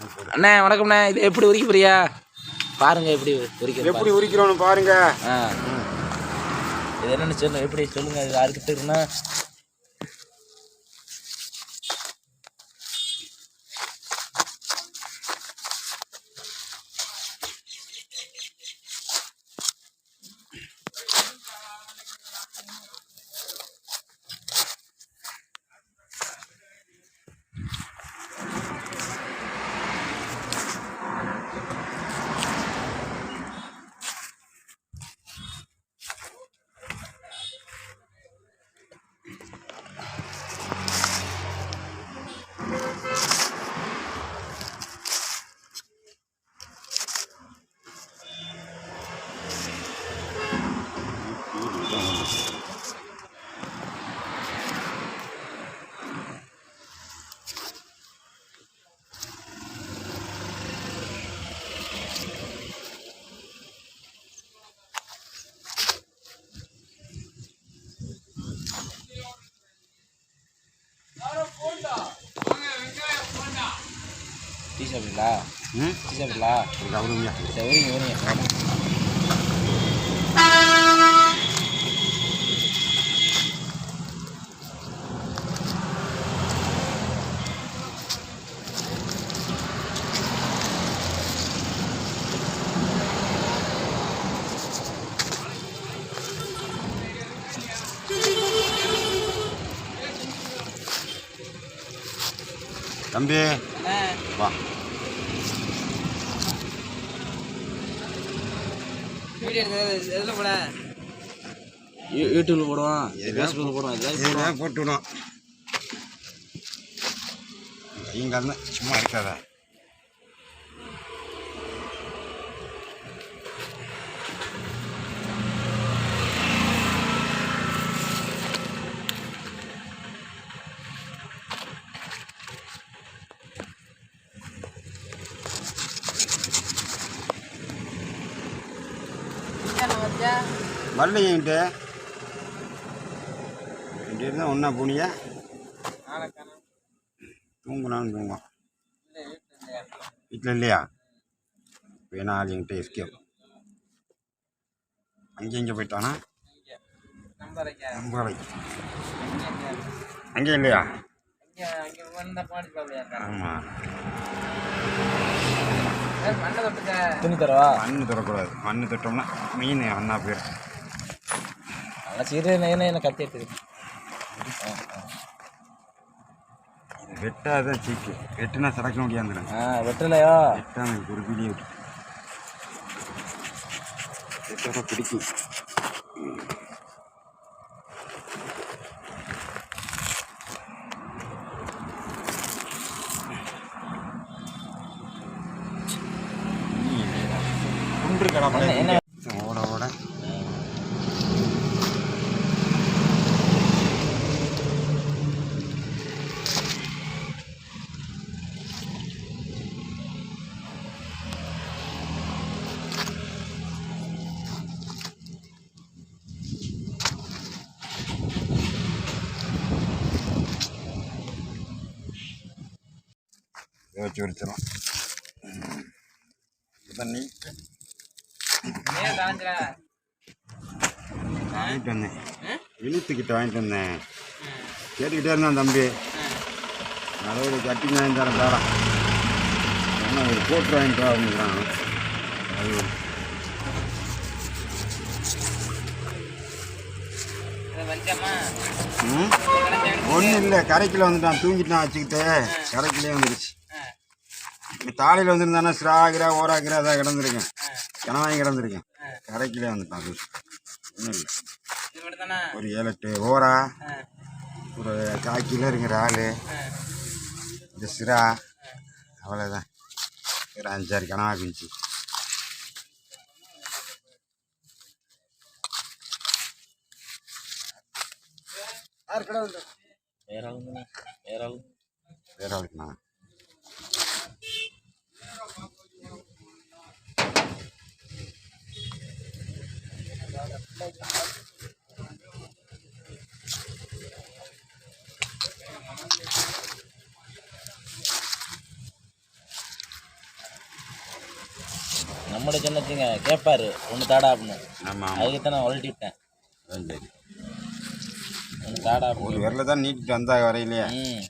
அண்ணே வணக்கம்ண்ணே. இது எப்படி உரிக்க போறியா பாருங்க. எப்படி உரிக்கிறோன்னு பாருங்க. இது என்னன்னு சொல்லு, எப்படி சொல்லுங்க. இது அறுத்துட்டுன்னா டீ சாப்பிடுங்களா? டீ சாப்பிடலா? கவனிங்க. சரி உரிங்க. தம்பி வா. யூடியூப்ல போடுவோம், ஃபேஸ்புக்கில் போடுவோம். இதெல்லாம் போட்டுவிடும். இங்கே இருந்தால் சும்மா இருக்காத. வரலைங்கிட்டு இங்கே இருந்தால் ஒன்றா போனியா? தூங்கினான்னு தூங்கும். வீட்டில் இல்லையா? வேணா ஆள் என்கிட்ட எஸ்கேப். அங்கே போயிட்டானா? நம்பரைக்கு அங்கே இல்லையா? ஆமாம். துணி தரவா? மண் தரக்கூடாது. மண் தொட்டோம்னா மீன் அண்ணா பேர் சீரு என்ன கத்தி எடுத்துது. வெட்டாதான் சீக்கு. வெட்டுனா சடக்க முடியாந்துடும். வெட்டலையா? வெட்டாம ஒரு பிடியை விட்டு வெட்டோட பிடிக்கும். குன்று கடை என்ன ஓட ஓட வச்சு வச்சிடும். வாங்கிட்டு வந்தேன். இழுத்துக்கிட்ட வாங்கிட்டு வந்தேன். கேட்டுக்கிட்டே இருந்தான் தம்பி. அதோட கட்டி வாங்கி தரேன் தாடா. ஏன்னா ஒரு கோட்டு வாங்கிட்டு வா அப்படிங்கிறான். அது ஒன்றும் இல்லை. கரைக்கில் வந்துட்டான். தூங்கிட்டான் வச்சுக்கிட்டு. கரைக்கிலே வந்துடுச்சு. தாலையில் வந்துருந்தானா சிராகிரா ஓராகிரா அதான் கிடந்திருக்கேன். கிணவாங்கி கிடந்திருக்கேன். கரைக்கிலே வந்துட்டான். ஒன்றும் இல்லை. ஒரு 7-8 ஓரா, ஒரு 1/4 கிலோ இருக்கிற ஆள், இந்த சிரா, அவ்வளோதான். ஒரு 5-6 கனவா குஞ்சு. வேற ஆளுக்குண்ணா நம்மளோட சொன்ன வச்சுங்க கேட்பாரு ஒன்று தாடா அப்படின்னு. ஆமாம் அதுக்கு தான் நான் உழட்டி விட்டேன். சரி ஒன்று தாடா ஒரு விரல தான் நீட்டிட்டு வந்தா வரையிலையே. ம்